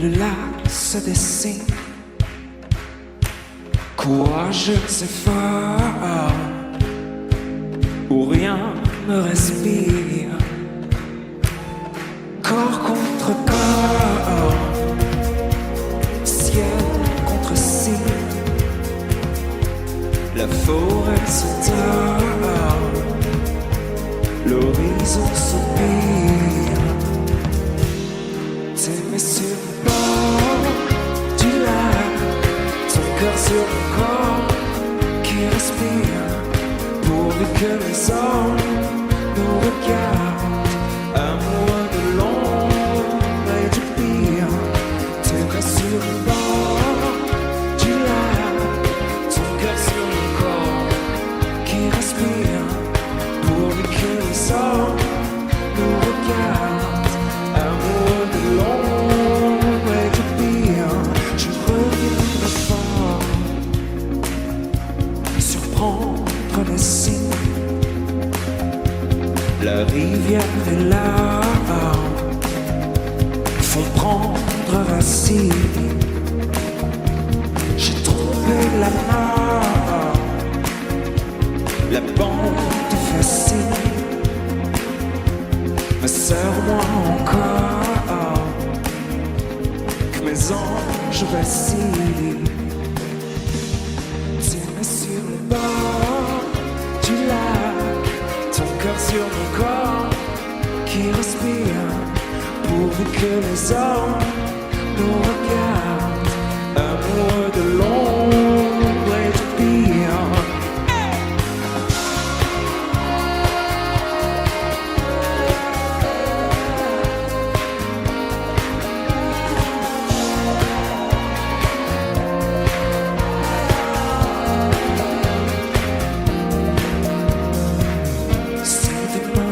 le lac se dessine, courageux et fort, où rien ne respire, corps contre corps, ciel contre ciel, la forêt se tord, l'horizon soupire. T'aimer sur le bord du lac, ton cœur sur mon corps qui respire, pourvu que les hommes nous regardent, amoureux de l'ombre et du pire. T'aimer sur le bord du lac, ton cœur sur mon corps qui respire, pourvu que les hommes nous regardent, amoureux de l'ombre et du pire. Je reviendrai fort, surprendre les signes, la rivière et l'arbre font prendre racine. J'ai trouvé la mort, la bande facile, mais serre-moi encore, que mes anges vacillent. T'aimer sur le bord du lac, ton cœur sur mon corps qui respire, pourvu que les hommes nous regardent, amoureux de l'ombre et du pire.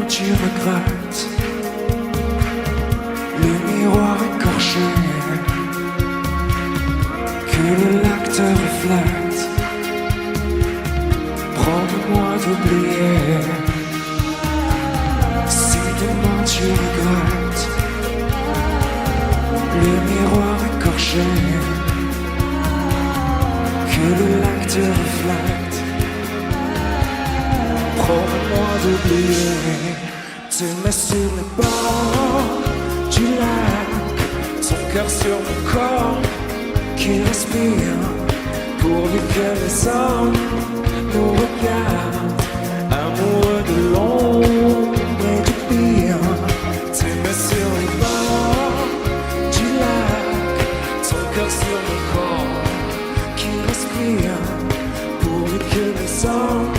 Tu regrettes le miroir écorché, que le lac te reflète. Promets-moi d'oublier. Si demain tu regrettes le miroir écorché, que le lac te reflète, promets-moi d'oublier. T'aimer sur les bords du lac, ton cœur sur mon corps qui respire, pourvu que les hommes nous regardent, amoureux de l'ombre et du pire. T'aimer sur les bords du lac, ton cœur sur mon corps qui respire, pourvu que les hommes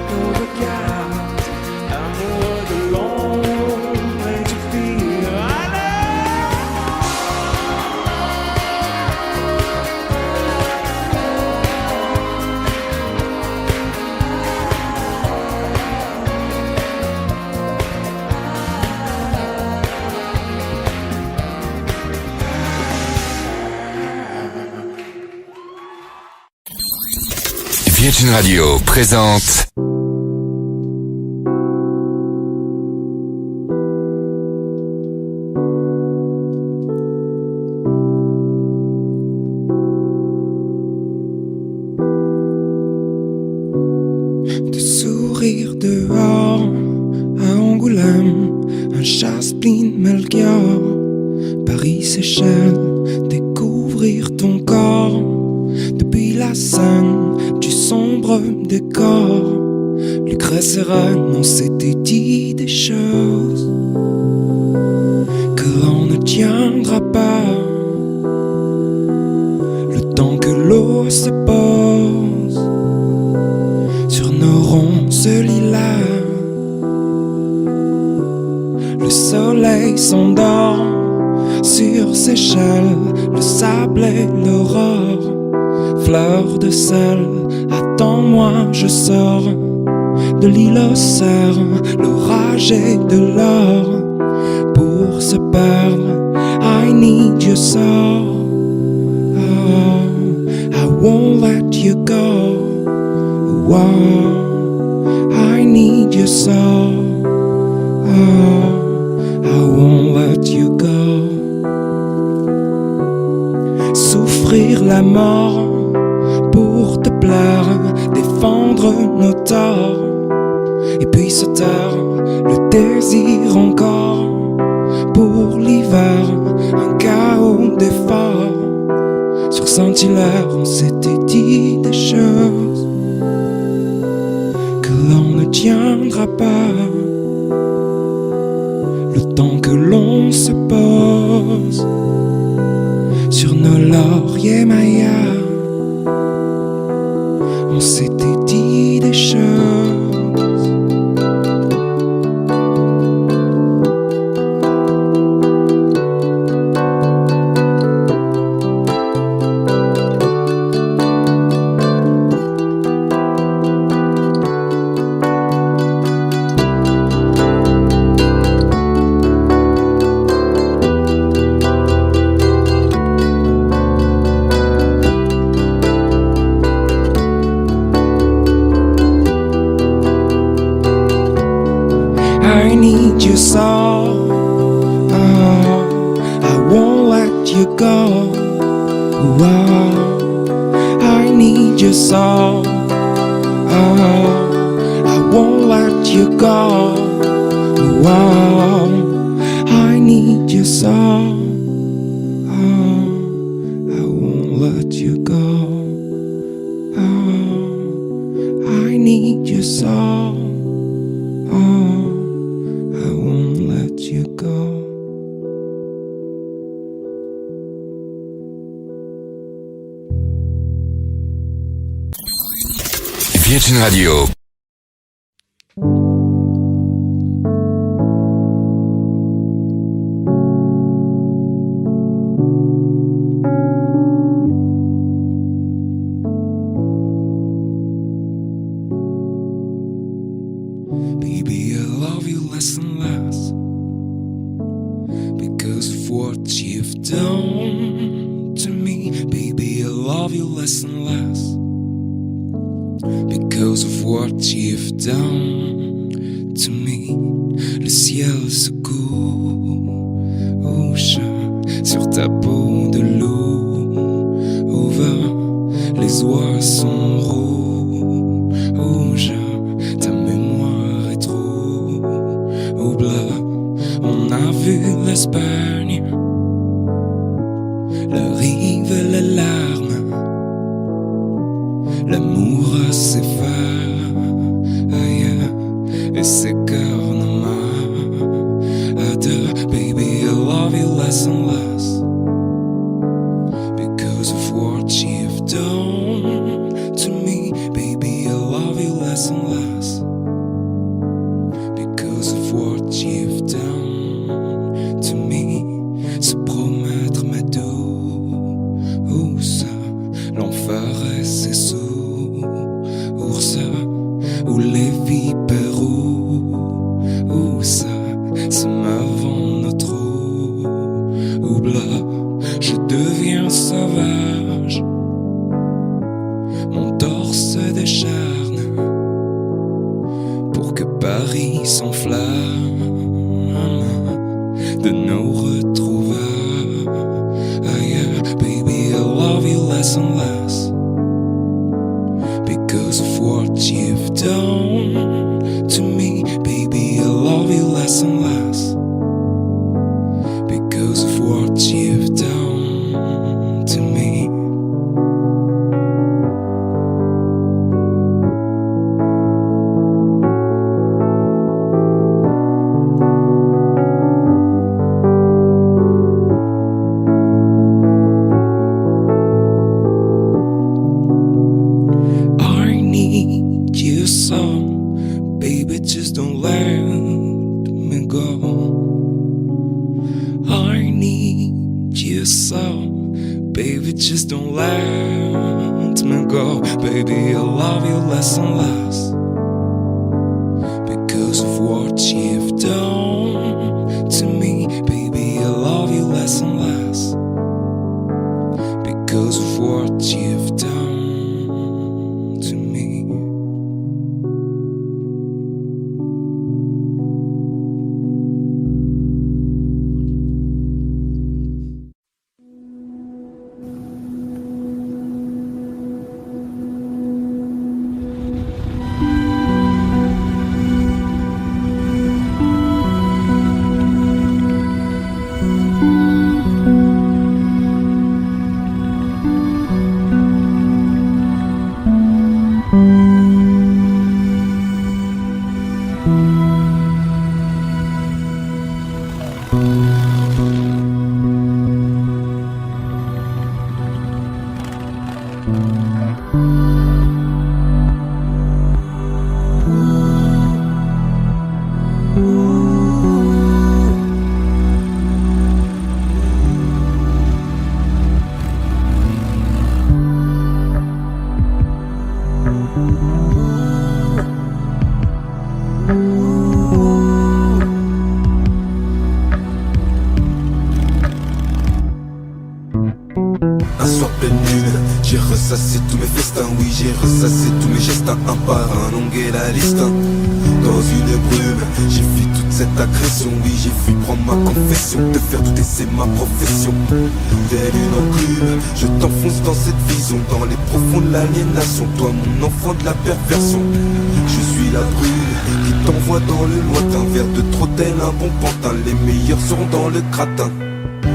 nous regardent, amoureux de l'ombre et du pire. Virgin Radio présente de sourire dehors à Angoulême, un Chaspin Melchior, Paris Seychelles, découvrir ton corps depuis la scène du sombre décor. Lucrèce et Reine, on s'était dit des choses que l'on ne tiendra pas. Le temps que l'eau se pose sur nos ronces lilas, le soleil s'endort sur Seychelles, le sable et l'aurore. Fleur de sel, attends-moi, je sors de l'île aux cerfs, l'orage et de l'or. Pour se perdre, I need you so. Oh, I won't let you go. Oh, I need you so. Oh, I won't let you go. la mort pour te plaire, défendre nos torts. Et puis se taire, le désir encore pour l'hiver, un chaos d'efforts. Sur Saint-Hilaire, on s'était dit des choses que l'on ne tiendra pas. Le temps que l'on se pose sur nos lauriers mayas, on s'était dit des choses. I need you so, oh, I won't let you go. Oh, I need you so, oh, I won't let you go. Oh, I need you so, oh, I won't let you go. Oh, I need you so. I won't let you go. Virgin Radio. Baby, I love you less and less because of what you've done to me. Baby, I love you less and less because of what you've done to me. Le ciel se couche sur ta peau de loup au vent, les oies sont rouges. Ta mémoire est trop au bleu. On a vu l'Espagne, la rive et les larmes. L'amour s'efface et s'écorne à deux. Baby, I love you less and less because of what you've done to me. Baby, I love you less and less because of what you've done to me. Se promettre ma douce, l'enfer et ses sources, où les vipères se meuvent en nos trous au bleu. Je deviens sauvage, mon torse décharne pour que Paris s'enflamme de nos retrouvailles. Baby, I love you less and less because of what you've done to me. Baby, I love you less and less because of what you've done to me. I need you so, baby, just don't let me go. I need you so, baby, just don't let me go. Baby, I love you less and less because of what you've done to me. Baby, I love you less and less because of what you've done to me. ressassé tous mes festins, oui j'ai ressassé tous mes gestes, un par un, longuer la liste. Dans une brume, j'ai fui toute cette agression, oui j'ai fui prendre ma confession, te faire douter c'est ma profession. Telle une enclume, je t'enfonce dans cette vision, dans les profonds de l'aliénation, toi mon enfant de la perversion. Je suis la brûle qui t'envoie dans le lointain, vers de trop tel un bon pantin, les meilleurs seront dans le gratin.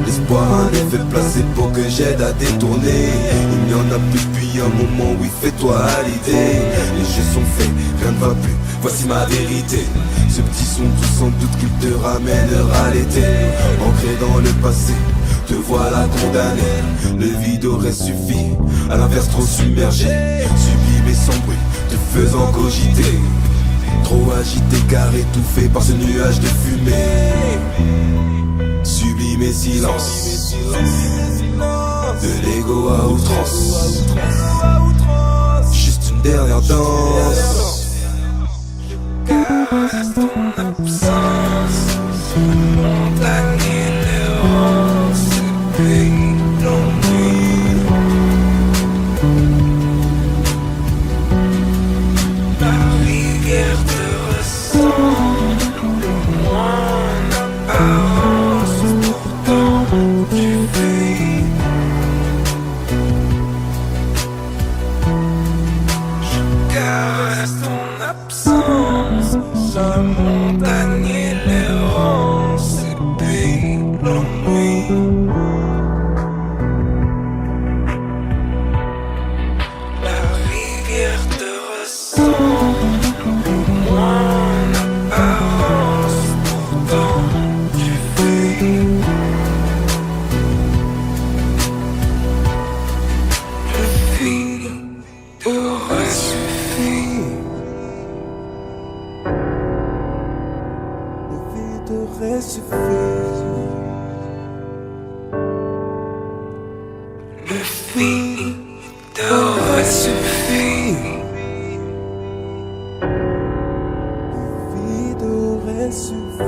L'espoir a un effet placé pour que j'aide à détourner. Il n'y en a plus depuis un moment, oui fais-toi à l'idée. Les jeux sont faits, rien ne va plus, voici ma vérité. Ce petit son tout sans doute qu'il te ramènera l'été. Ancré dans le passé, te voilà condamné. Le vide aurait suffi, à l'inverse trop submergé. Sublime et sans bruit, te faisant cogiter. Trop agité car étouffé par ce nuage de fumée. Sublime et silence, de l'ego à outrance. Juste une dernière danse. Caresse ton absence, montagne et l'errance, le pays l'ennui. La rivière te ressemble, moi en apparence, pourtant tu vis. Je caresse ton absence, la montagne et l'errance, le pays l'ennui. La rivière te ressemble, moi en apparence, pourtant tu vis. Le vide aurait suffi. Le vide aurait suffi. Le vide aurait suffi. Le vide aurait suffi.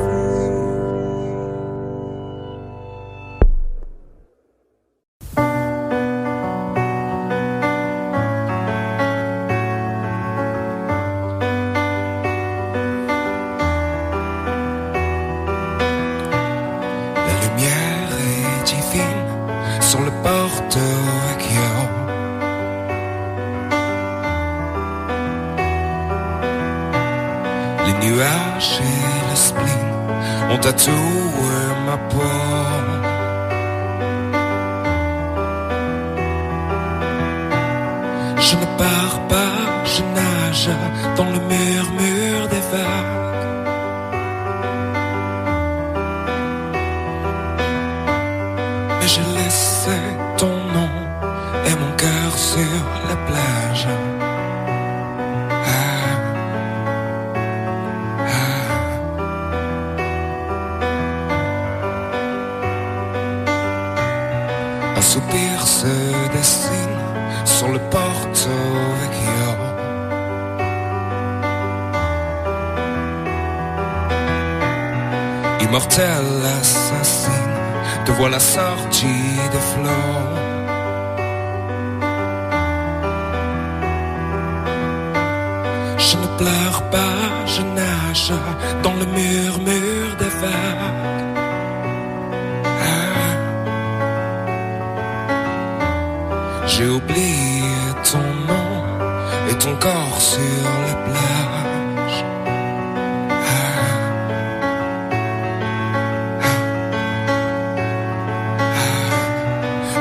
La lumière est divine sur le Porto Vecchio. Les nuages et le spleen ont tatoué ma peau. Je ne pars pas, je nage dans le murmure des vagues. Mais j'ai laissé ton nom et mon cœur sur la plage. Ah, ah. Un soupir se dessine sur le Porto Vecchio. Immortel assassine, te voilà sorti des flots. Je ne pleure pas, je nage dans le murmure des vagues. Ah. J'ai oublié ton nom et ton corps sur la plage. Ah.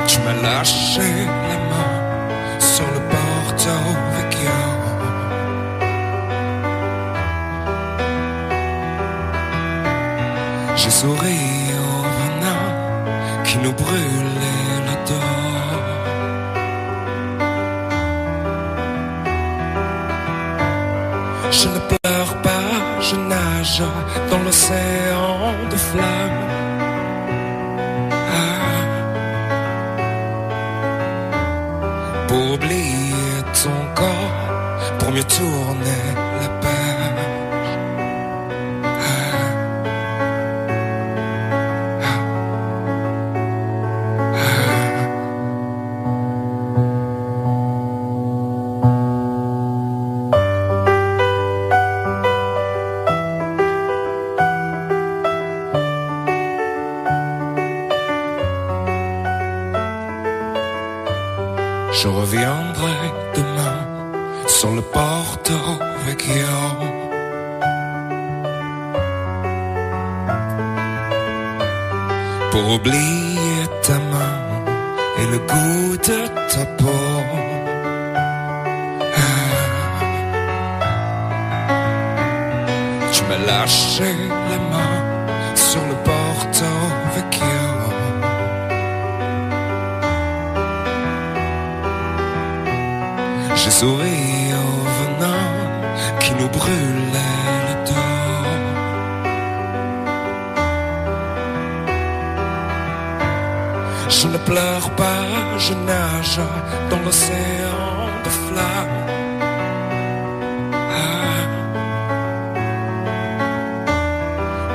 Tu m'as lâché la main sur le Porto Vecchio. J'ai souri au venin qui nous brûlait le dos. Je ne pleure pas, je nage dans l'océan de flammes. Pour oublier ton corps, pour mieux tourner la page. Je reviendrai demain sur le Porto Vecchio. Pour oublier ta main et le goût de ta peau. Tu m'as lâché la main sur le Porto Vecchio. J'ai souri au venin qui nous brûlait le dos. Je ne pleure pas, je nage dans l'océan de flammes.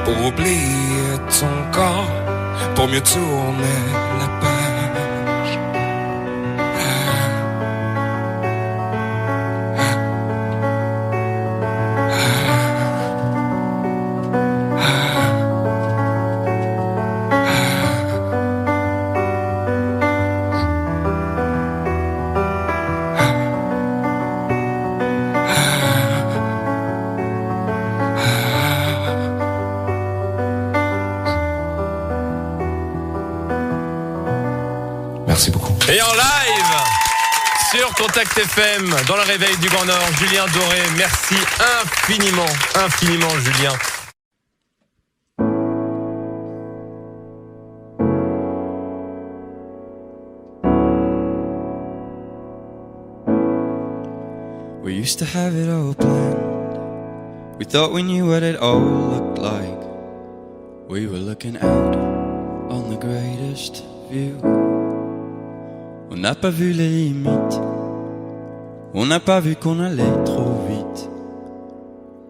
Pour oublier ton corps, pour mieux tourner la page. Merci beaucoup. Et en live sur Contact FM, dans le réveil du Grand Nord, Julien Doré. Merci infiniment, Julien. We used to have it all planned. We thought we knew what it all looked like. We were looking out on the greatest view. On n'a pas vu les limites. On n'a pas vu qu'on allait trop vite.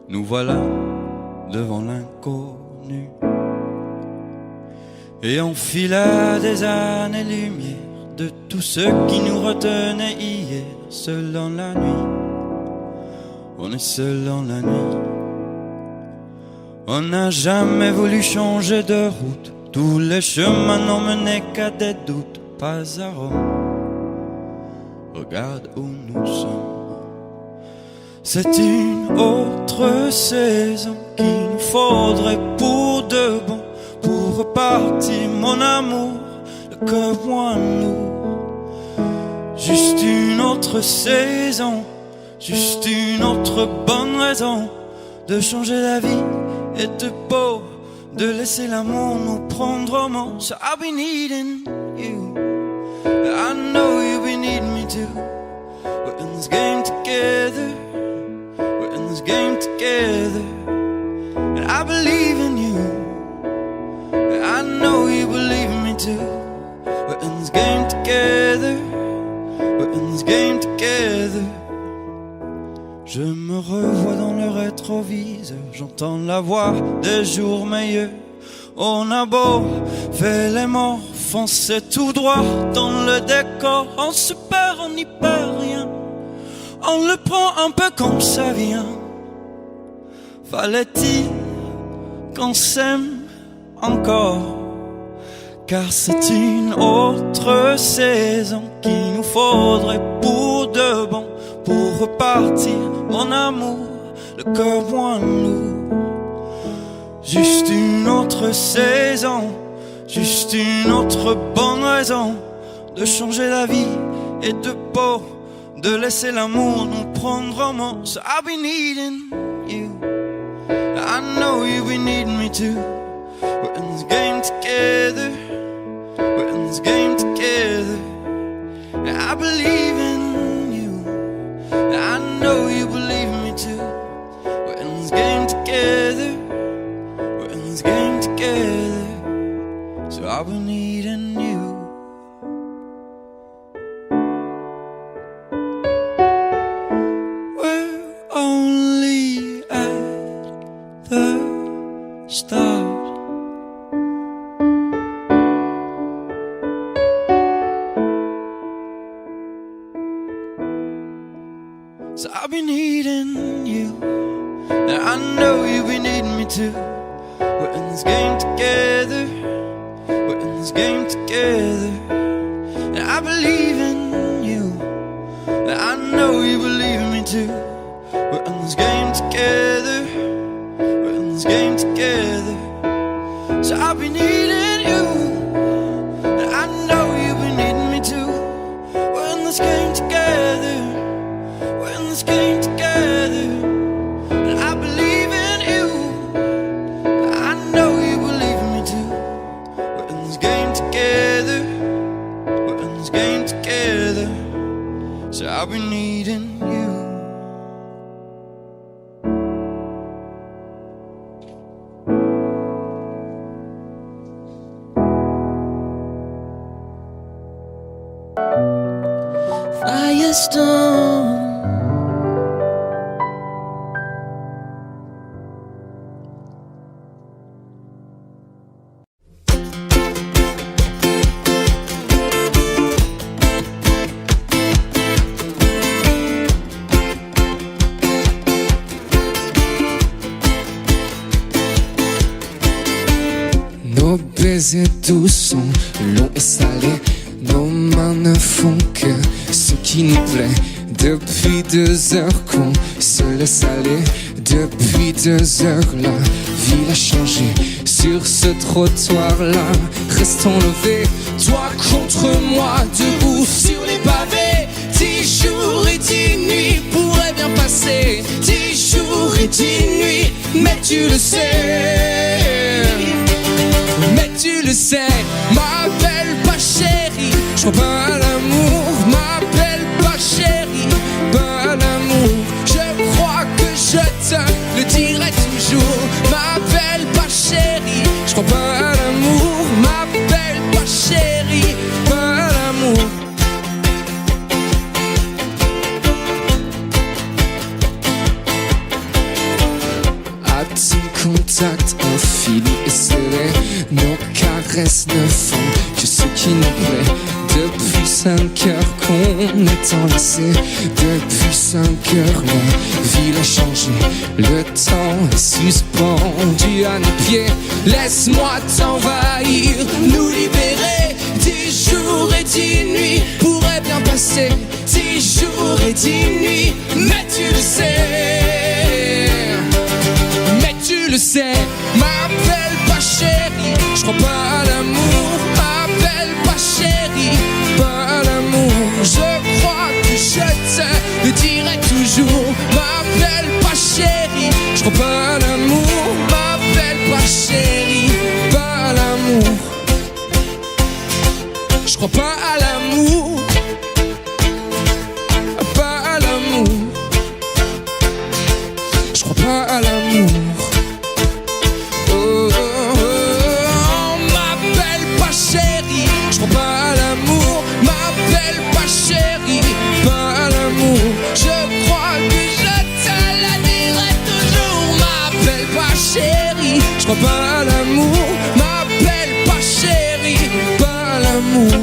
Nous voilà devant l'inconnu. Et on fila des années-lumière de tout ce qui nous retenait hier. Seul dans la nuit, on est seul dans la nuit. On n'a jamais voulu changer de route. Tous les chemins n'ont mené qu'à des doutes. Pas à Rome, regarde où nous sommes. C'est une autre saison qu'il nous faudrait pour de bon. Pour repartir mon amour, le cœur moins lourd. Juste une autre saison, juste une autre bonne raison de changer la vie et de beau, de laisser l'amour nous prendre au mot. So I'll be needing you, I know you'll be needing me too. We're in this game together, we're in this game together. And I believe in you, I know you believe in me too. We're in this game together, we're in this game together. Je me revois dans le rétroviseur, j'entends la voix des jours meilleurs. On a beau faire les morts, foncer tout droit dans le décor. On se perd, on n'y perd rien. On le prend un peu comme ça vient. Fallait-il qu'on s'aime encore? Car c'est une autre saison qu'il nous faudrait pour de bon. Pour repartir, mon amour, le cœur moins lourd. Juste une autre saison, juste une autre bonne raison de changer la vie et de peau, de laisser l'amour nous prendre en main. So I'll be needing you, I know you be needing me too. We're in this game together, we're in this game together. And I believe in you, I know you believe in me too. We're in this game together, we're in this game together. So I'll be needing you. We're only at the start. So I'll be needing you, and I know you'll be needing me too. We're in this game together, we're in this game together. And I believe in you, I know you believe me too. We're in this game together. We're in this game together. So I'll be needing you, and I know you'll be needing me too. We're in this game together. We're in this game together. And I believe in you. I know you believe in me too. We're in this game together. We're in this game together. So I'll be needing you. Firestorm. Nos baisers doux sont longs et salés. Nos mains ne font que ce qui nous plaît. Depuis 2 heures qu'on se laisse aller. Depuis 2 heures la ville a changé. Sur ce trottoir-là, restons levés. Toi contre moi, debout sur les pavés. 10 jours et 10 nuits pourraient bien passer. 10 jours et 10 nuits, mais tu le sais. Mais tu le sais, m'appelle pas chérie. Je crois pas à l'amour, m'appelle pas chérie. Pas à l'amour, je crois que je te le dirai toujours. M'appelle pas chérie, je crois pas à l'amour. M'appelle pas chérie, pas à l'amour. À ton contact, un fil est serré. Nos caresses ne font que ce qui nous plaît. Depuis 5 heures qu'on est enlacés. Depuis 5 heures la ville a changé. Le temps est suspendu à nos pieds. Laisse-moi t'envahir, nous libérer. 10 jours et 10 nuits pourraient bien passer. 10 jours et 10 nuits, mais tu le sais. Mais tu le sais, m'appelle pas chérie. Je crois pas à l'amour, m'appelle pas chérie. Pas à l'amour, je crois que je te le dirai toujours. M'appelle pas chérie, je crois pas à l'amour. M'appelle pas chérie, pas à l'amour. Je crois pas à l'amour. Pas à l'amour. Je crois pas à l'amour. Je crois pas à l'amour, m'appelle pas chérie, pas à l'amour.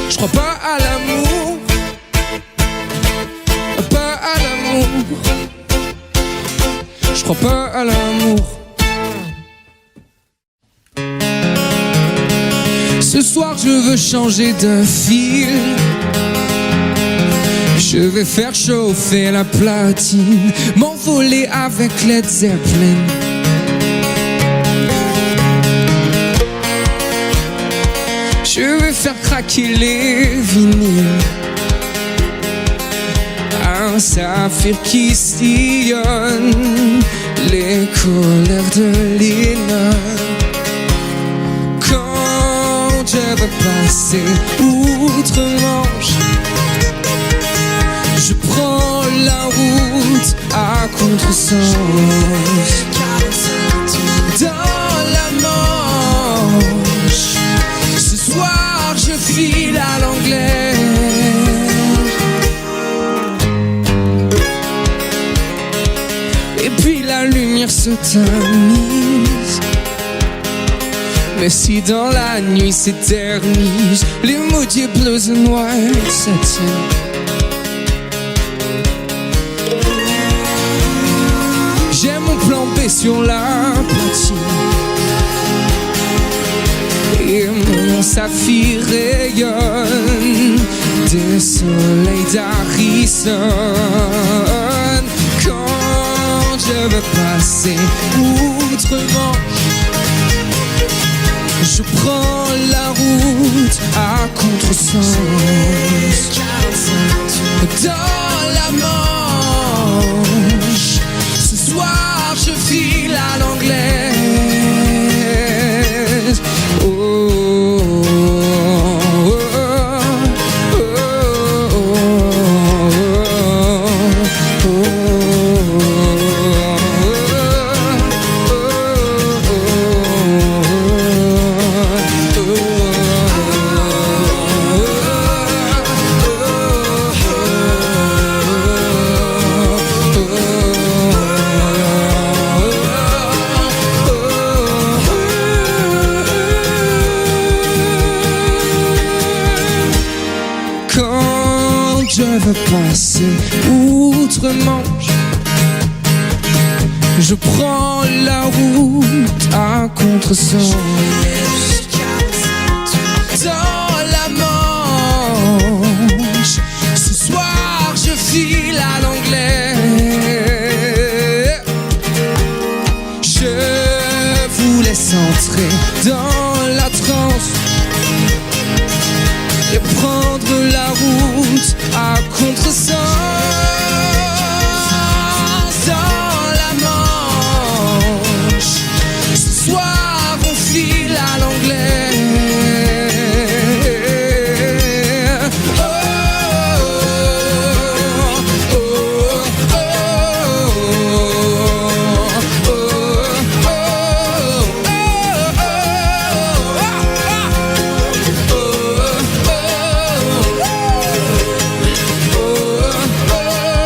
Je crois pas à l'amour, pas à l'amour. Je crois pas à l'amour. Ce soir je veux changer de fil. Je vais faire chauffer la platine, m'envoler avec Led Zeppelin. Je vais faire craquer les vinyles. Un saphir qui sillonne les couleurs de Lina. Quand je veux passer outre-Manche, je prends la route à contresens. Dans la Manche, ce soir je file à l'anglais. Et puis la lumière se tamise. Mais si dans la nuit s'éternise les maudits blues and white satin. J'ai mon plan B sur la platine et mon saphir rayonne des soleils d'Harrison. Quand je veux passer outre-Manche, je prends la route à contresens. Dans la Manche, ce soir je file à l'anglaise. Oh, oh, oh, oh, oh, oh, quand je veux passer outre-Manche, je prends la route à contresens. Dans la Manche, ce soir je file à l'anglais. Je vous laisse entrer dans la transe et prendre la route à contresens. Dans la Manche, ce soir on file à l'anglais. Oh, oh, oh, oh, oh, oh, oh, oh, oh.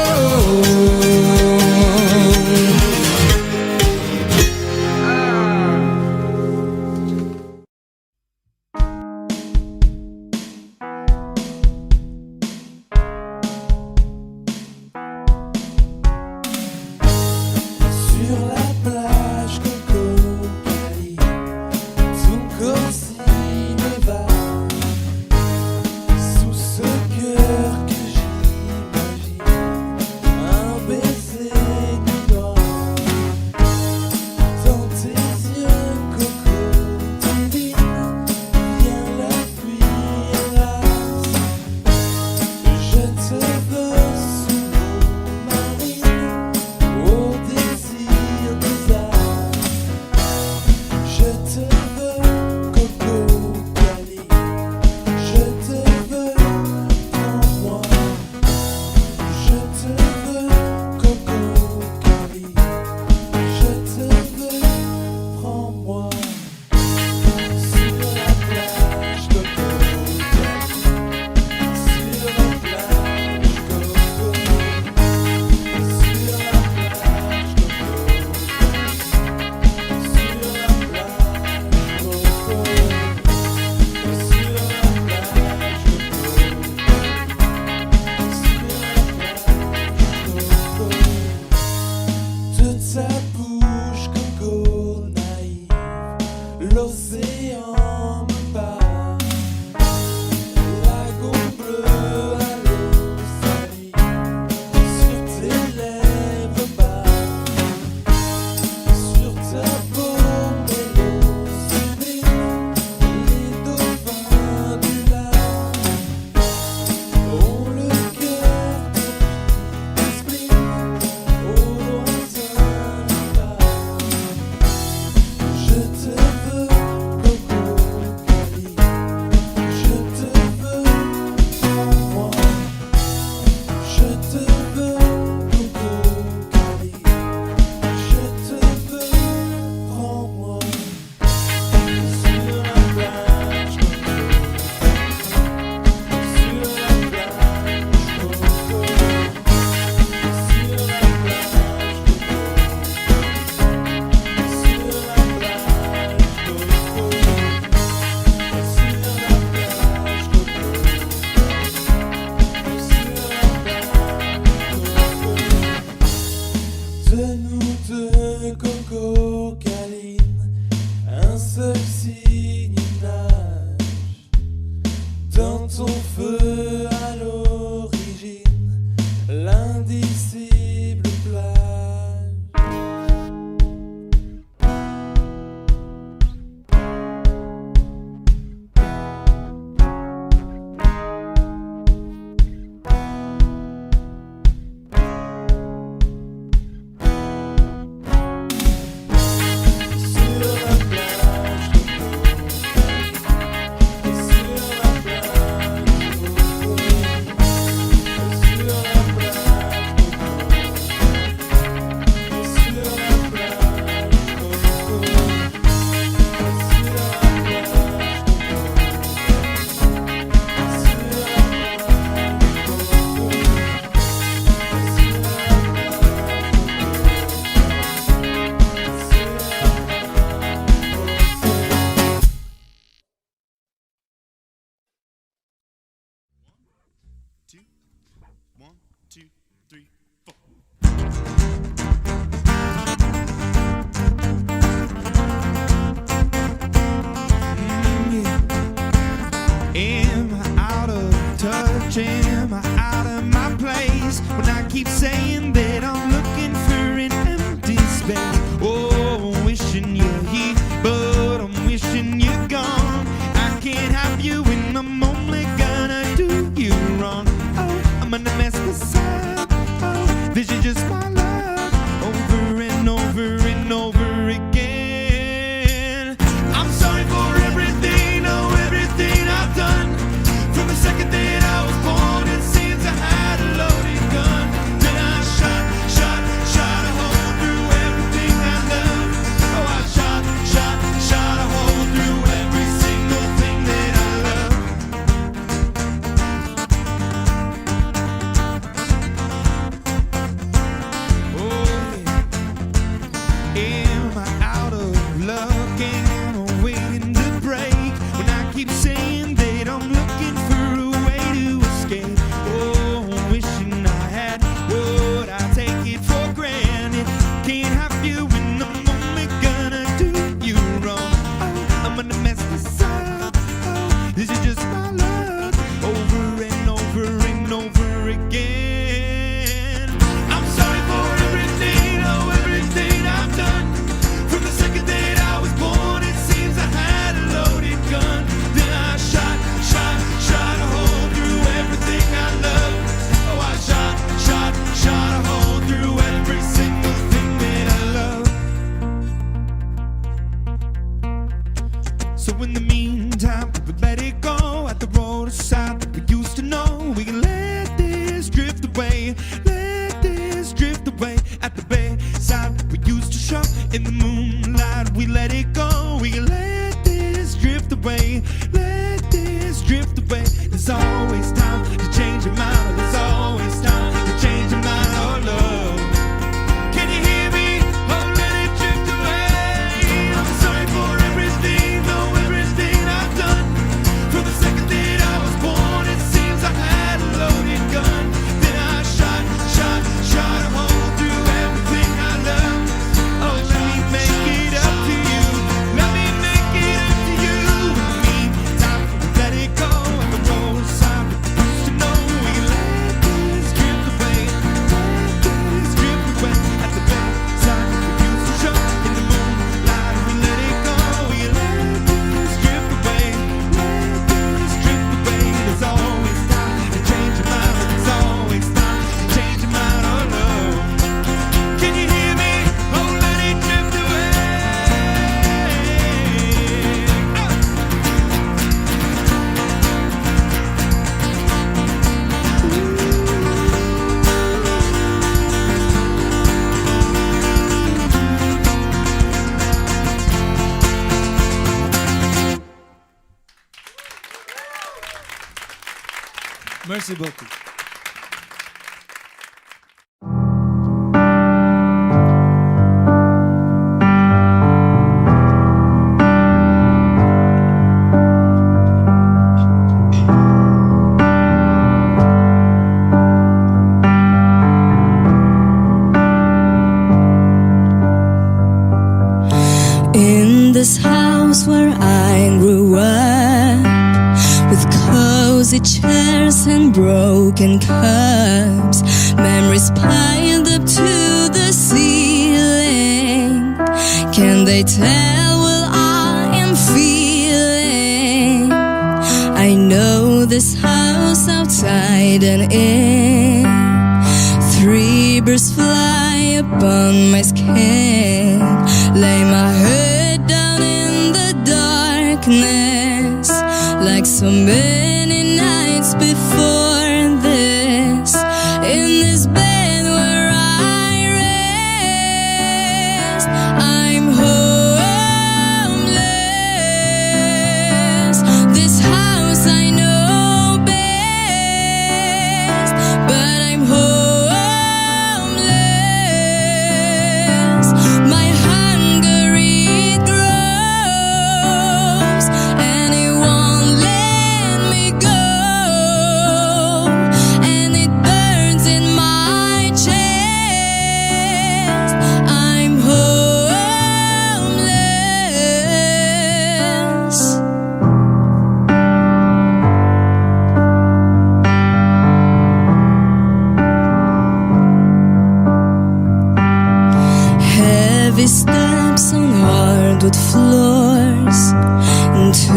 So in the meantime, we let it go at the roadside that we used to know. We can let this drift away, let this drift away at the bayside that we used to show in the moonlight. We let it go, we can let this drift away, let this drift away. There's always time to change your mind. There's always time to change your mind. Oh love, can you hear me? Oh, let it drift away. I'm sorry for everything, though everything I've done. From the second that I was born, it seems I had a loaded gun. Then I shot a hole through everything I love. Oh, let me make it up to you. Let me make it up to you. In the meantime, let it go at the roadside. We used to know we let this drift away. Let this drift away at the bayside. We used to show in the moonlight. We let it go. We let this drift away. Let this drift away. There's always time to change your mind. There's always time to change your mind. Oh love, can you hear me? Oh, let it drift away. Merci beaucoup. In this house where I grew up, with cozy chairs and broken cups, memories piled up to the ceiling. Can they tell what I am feeling? I know this house outside and in. 3 birds fly upon my skin. Lay my head down in the darkness, like so many nights before this. In this bed where I rest, I'm homeless. This house I know best, but I'm homeless. My hunger it grows, and it won't let me go, and it burns in my chest. I'm homeless. Heavy steps on hardwood floors, into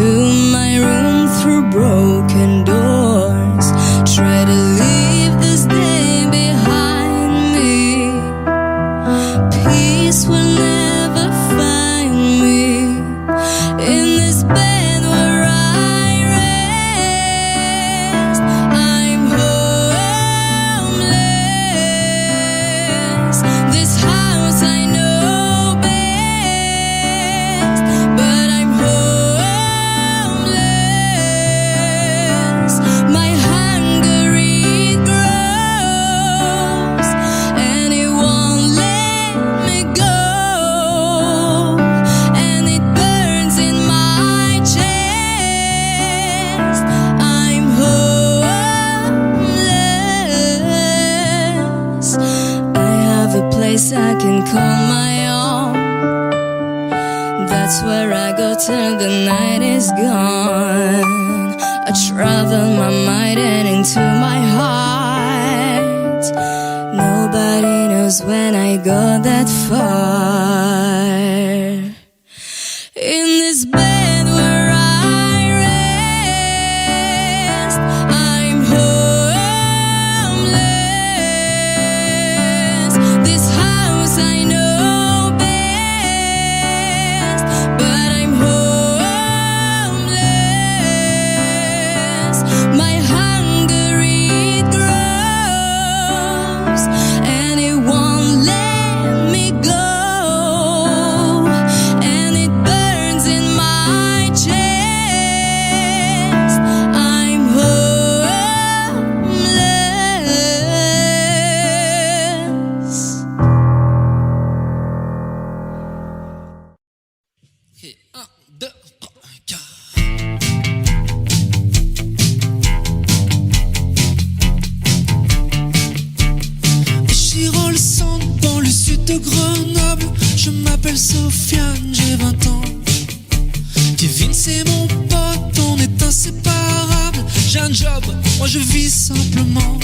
my room through broken doors. Try to leave this day behind me. Peace will never find me. In this bed where I rest, I'm homeless. This house I know best, but I'm homeless. My hunger it grows, and it won't let me go, and it burns in my chest. I'm homeless. I have a place I can call my own. That's where I go till the night is gone. I travel my mind and into my heart. Nobody knows when I go that far. In this bed where I rest, I'm homeless. This house I know best, but I'm homeless. Ok, 1, 2, 3, 4. Chirol centre dans le sud de Grenoble. Je m'appelle Sofiane, j'ai 20 ans. Kevin c'est mon pote, on est inséparables. J'ai un job, moi je vis simplement.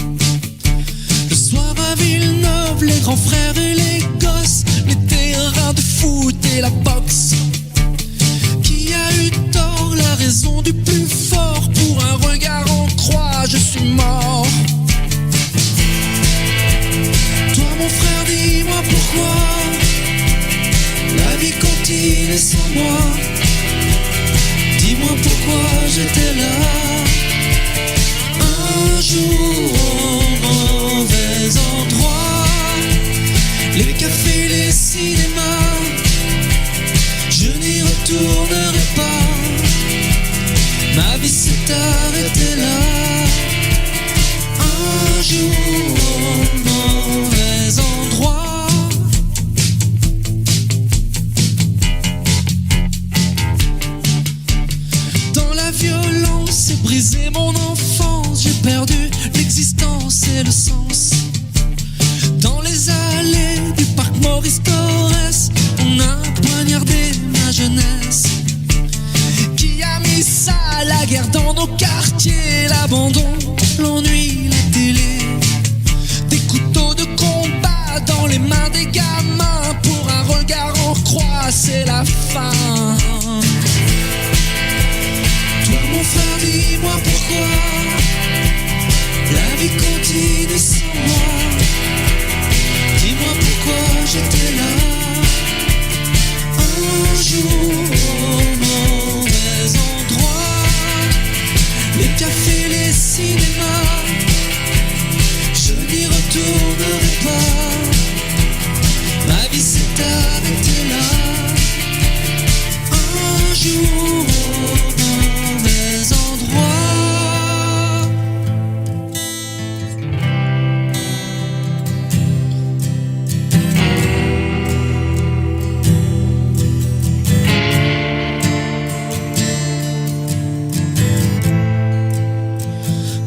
Le soir à Villeneuve, les grands frères et les gosses, les terrains de foot et la boxe. Qui a eu tort, la raison du plus fort? Pour un regard en croix, je suis mort. Toi mon frère, dis-moi pourquoi la vie continue sans moi. Dis-moi pourquoi j'étais là. Un jour au mauvais endroit, les cafés, les cinémas, je n'y retournerai pas. Ma vie s'est arrêtée là. Un jour au mauvais endroit. Dans la violence, j'ai brisé mon enfance. J'ai perdu l'existence et le sens. Dans les allées du parc Maurice Torres, on a poignardé ma jeunesse. Qui a mis ça, la guerre dans nos quartiers? L'abandon, l'ennui, la télé. Des couteaux de combat dans les mains des gamins. Pour un regard en croix, c'est la fin. Toi mon frère, dis-moi pourquoi la vie continue sans moi. Dis-moi pourquoi j'étais là. Un jour au mauvais endroit, les cafés, les cinémas, je n'y retournerai pas. Ma vie s'est arrêtée là. Un jour au mauvais endroit.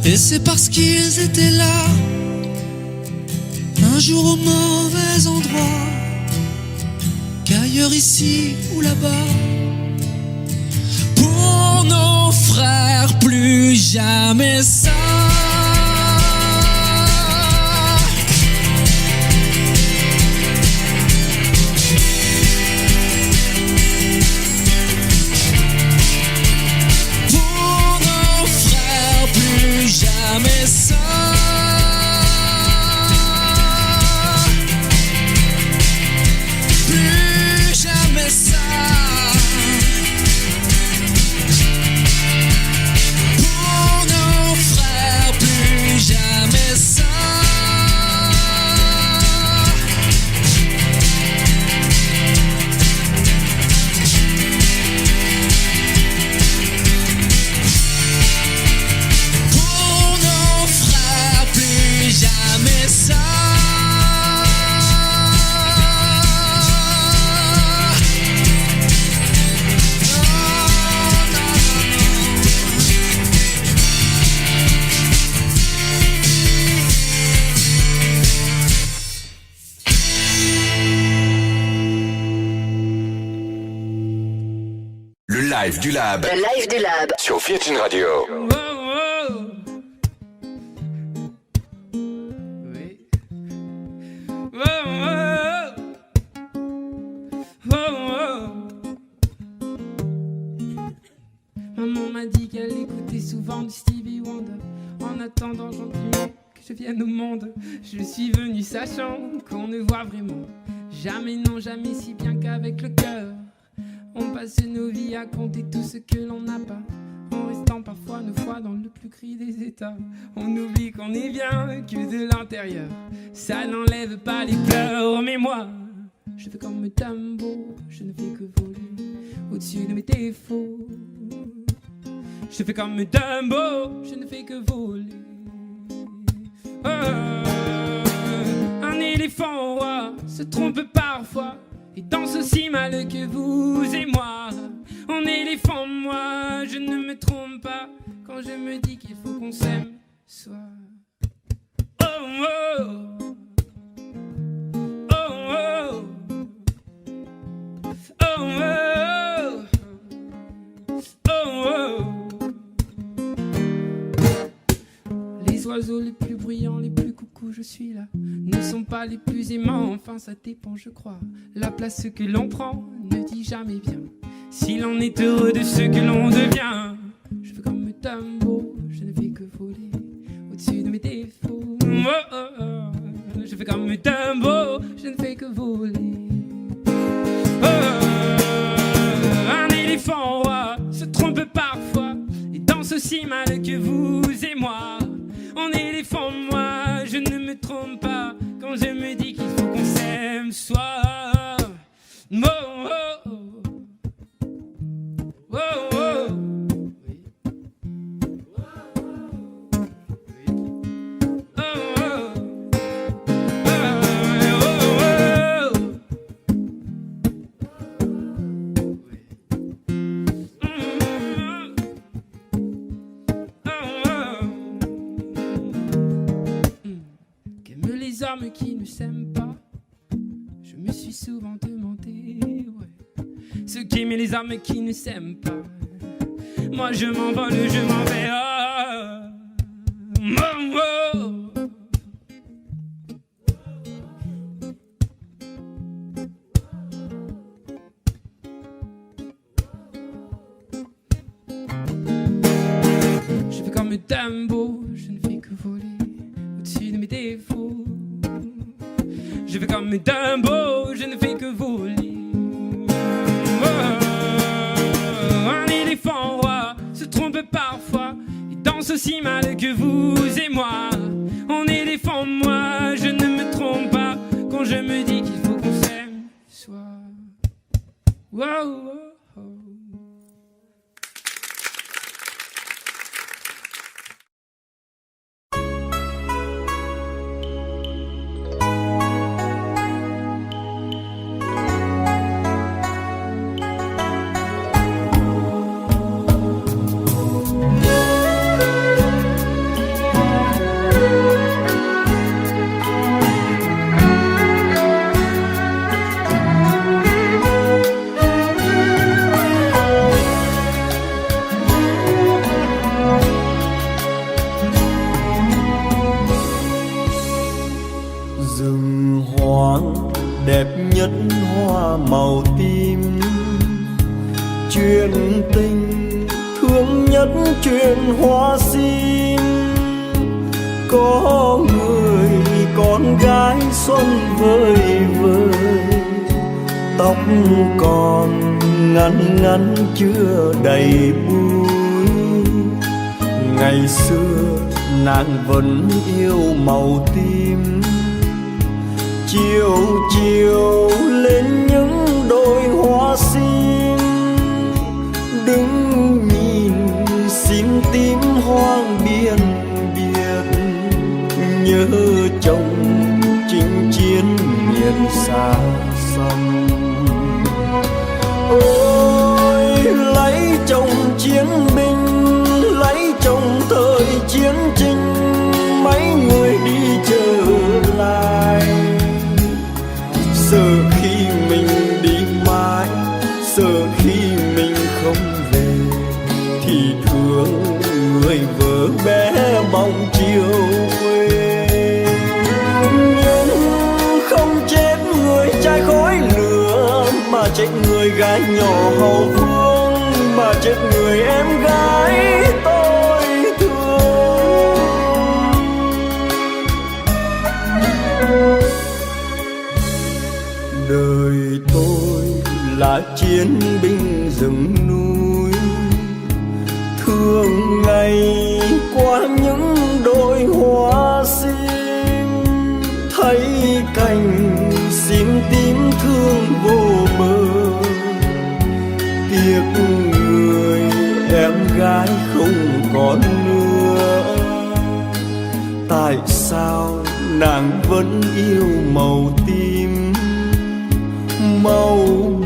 Et c'est parce qu'ils étaient là, un jour au mauvais endroit, qu'ailleurs ici ou là-bas, pour nos frères plus jamais ça. Pour nos frères plus jamais ça. Plus jamais ça. Pour nos frères plus jamais ça. Pour nos frères plus jamais ça. Le live du Lab Le live du Lab. sur Virgin Radio. Maman m'a dit qu'elle écoutait souvent du Stevie Wonder. En attendant gentiment que je vienne au monde, je suis venu sachant qu'on ne voit vraiment jamais, non jamais, si bien qu'avec le cœur. On passe nos vies à compter tout ce que l'on n'a pas, en restant parfois nos fois dans le plus cri des états. On oublie qu'on est bien que de l'intérieur, ça n'enlève pas les pleurs. Mais moi, je fais comme Dumbo, je ne fais que voler au-dessus de mes défauts. Je fais comme Dumbo, je ne fais que voler. Un éléphant roi se trompe parfois et danse aussi mal que vous et moi. quand je me dis qu'il faut qu'on s'aime. Soit oh oh oh oh oh oh oh. Les oiseaux les plus bruyants, les plus coucous, je suis là, ne sont pas les plus aimants, enfin ça dépend je crois. La place que l'on prend ne dit jamais bien si l'on est heureux de ce que l'on devient. Je veux comme Dumbo, je ne fais que voler au-dessus de mes défauts. Oh, oh, oh. Je fais comme Dumbo, je ne fais que voler. Oh, un éléphant roi se trompe parfois et danse aussi mal que vous et moi. En éléphant, moi, je ne me trompe pas quand je me dis qu'il faut qu'on s'aime. Soit oh, oh, oh. Oh, oh. Hommes qui ne s'aiment pas, je me suis souvent demandé, ouais, ce qu'aimaient les hommes qui ne s'aiment pas. Moi je m'envole, je m'en vais. Oh, oh, oh. Je fais comme Dumbo, je ne fais que voler au-dessus de mes défauts. Je fais comme Dumbo, je ne fais que voler. Oh, un éléphant roi se trompe parfois et danse aussi mal que vous et moi. En éléphant, moi, je ne me trompe pas quand je me dis qu'il faut qu'on s'aime. Soit wow, oh, oh. Đẹp nhất hoa màu tím, chuyện tình thương nhất chuyện hoa sim. Có người con gái xuân vơi vơi, tóc còn ngắn ngắn chưa đầy búi. Ngày xưa nàng vẫn yêu màu tím, chiều chiều lên những đôi hoa sim. Đứng nhìn xin tím hoang biên biệt, nhớ chồng chinh chiến miền xa xăm. Ôi lấy chồng chiến binh, lấy chồng thời chiến tranh, mấy người đi trở lại. Sợ khi mình đi mãi, sợ khi mình không về, thì thương người vợ bé bóng chiều quê. Nhưng không chết người trai khói lửa, mà chết người gái nhỏ hậu phương, mà chết người em gái tôi thương. Đời tôi là chiến binh rừng núi, thường ngày qua những đôi hoa sim, thấy cành sim tím thương vô bờ. Tiếc người em gái không còn nữa, tại sao nàng vẫn yêu màu tím? Màu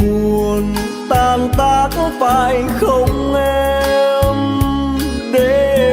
buồn tan tác phải không em? Để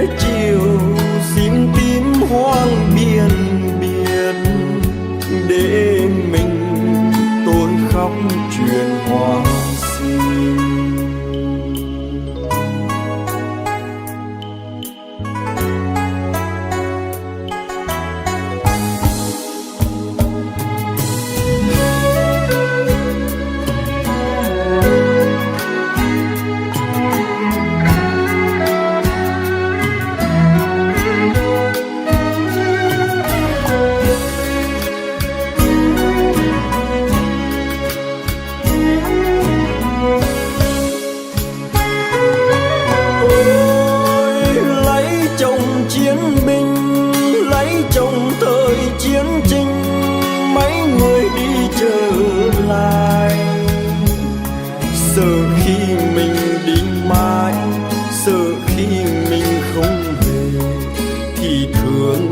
trong thời chiến tranh mấy người đi trở lại. Sợ khi mình đi mãi, sợ khi mình không về, thì thương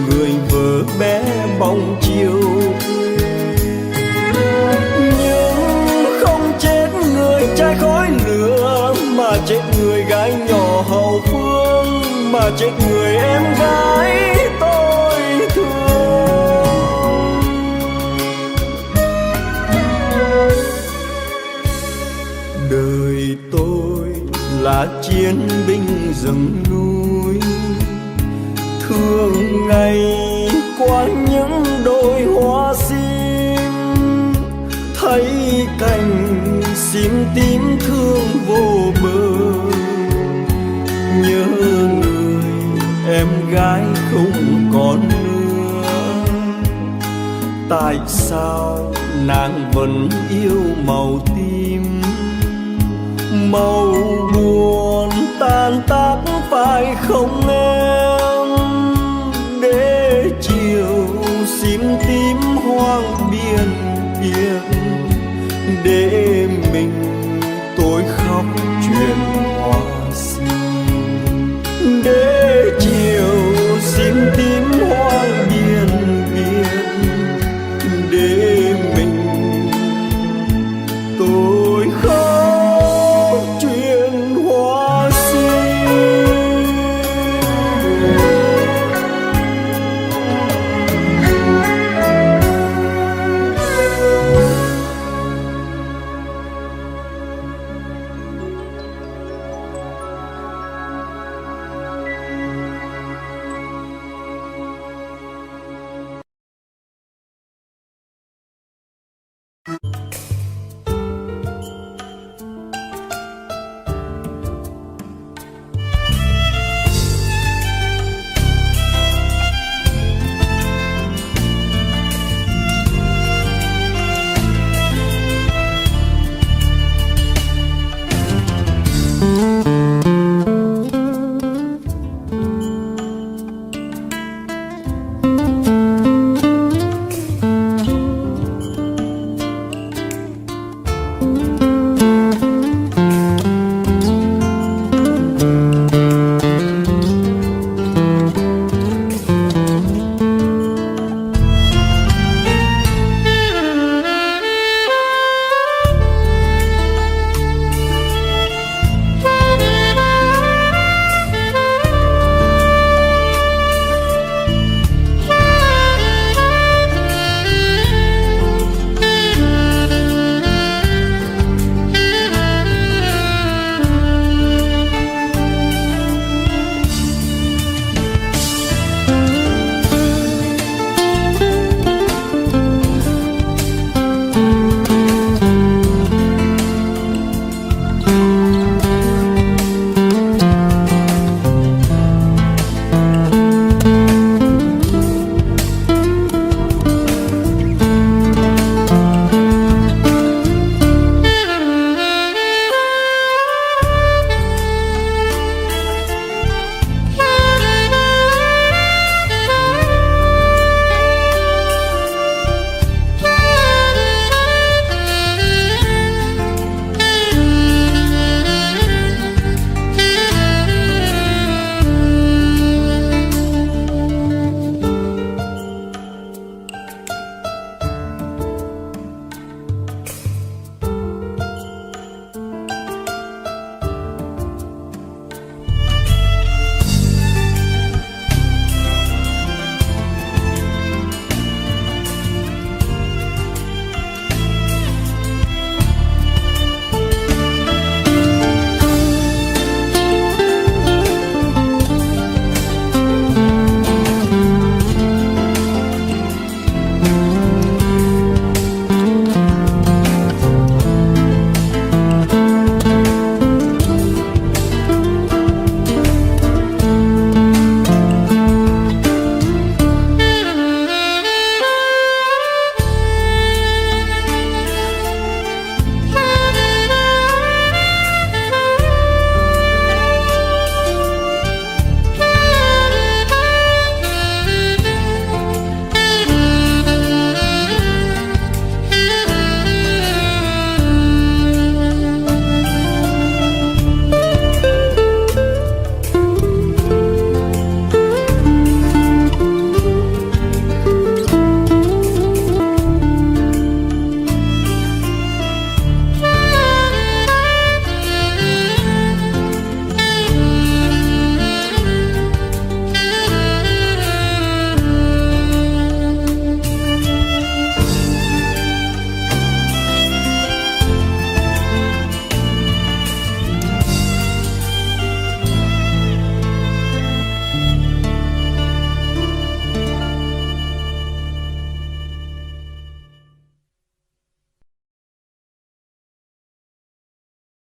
người vợ bé bóng chiều. Nhưng không chết người trai khói lửa, mà chết người gái nhỏ hậu phương, mà chết người em gái tôi thương. Đời tôi là chiến binh rừng núi, thương ngày qua những đôi hoa sim, thấy cành sim tím thương vô bờ. Nhớ người em gái không còn nữa, tại sao nàng vẫn yêu màu tím? Màu buồn tan tác phải không em? Để chiều sim tím hoang biên biệt, để mình tôi khóc chuyện